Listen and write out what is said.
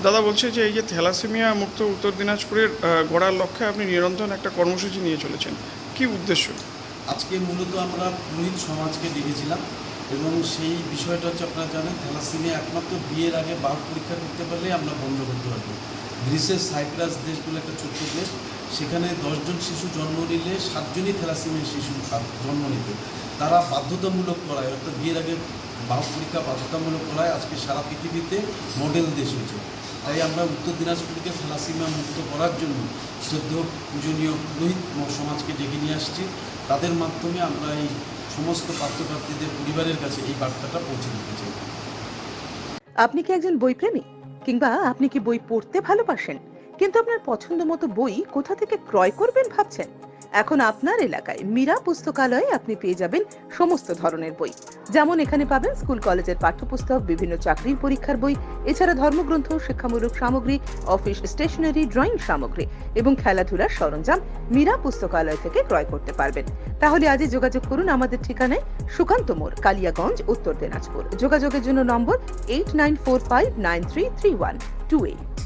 দাদা বলছে যে এই যে থ্যালাসেমিয়া মুক্ত উত্তর দিনাজপুরের গড়ার লক্ষ্যে আপনি নিরন্তর একটা কর্মসূচি নিয়ে চলেছেন, কি উদ্দেশ্য? আজকে মূলত আমরা পুরোহিত সমাজকে ডেকেছিলাম এবং সেই বিষয়টা হচ্ছে আপনারা জানেন থ্যালাসেমিয়া একমাত্র বিয়ের আগে বার্থ পরীক্ষা করতে পারলে আমরা বন্ধ করতে পারবো। গ্রিসের সাইপ্রাস দেশ বলে একটা ছোট্ট দেশ, সেখানে 10জন শিশু জন্ম নিলে 7জনই থ্যালাসেমিয়া শিশু জন্ম নিত। তারা বাধ্যতামূলক করায়, অর্থাৎ বিয়ের আগে বার্থ পরীক্ষা বাধ্যতামূলক করায় আজকে সারা পৃথিবীতে মডেল দেশ হয়েছে। তাই আমরা উত্তর দিনাজপুরকে থ্যালাসেমিয়া মুক্ত করার জন্য শ্রদ্ধেয় পূজনীয় পুরোহিত সমাজকে ডেকে নিয়ে আসছি। তাদের মাধ্যমে আমরা এই সমস্ত পাত্রপ্রার্থীদের পরিবারের কাছে এই বার্তাটা পৌঁছে দিতে চাই। আপনি কি একজন বইপ্রেমী, কিংবা আপনি কি বই পড়তে ভালোবাসেন কিন্তু আপনার পছন্দ মতো বই কোথা থেকে ক্রয় করবেন ভাবছেন? এখন আপনার এলাকায় মীরা পুস্তকালয়ে আপনি পেয়ে যাবেন সমস্ত ধরনের বই। যেমন এখানে পাবেন স্কুল কলেজের পাঠ্যপুস্তক, বিভিন্ন চাকরির পরীক্ষার বই, এছাড়া ধর্মগ্রন্থ, শিক্ষামূলক সামগ্রী, অফিস স্টেশনারি, ড্রয়িং সামগ্রী এবং খেলাধুলার সরঞ্জাম মীরা পুস্তকালয় থেকে ক্রয় করতে পারবেন। তাহলে আজই যোগাযোগ করুন আমাদের ঠিকানায়, সুকান্ত মোড়, কালিয়াগঞ্জ, উত্তর দিনাজপুর। যোগাযোগের জন্য নম্বর 8945933128।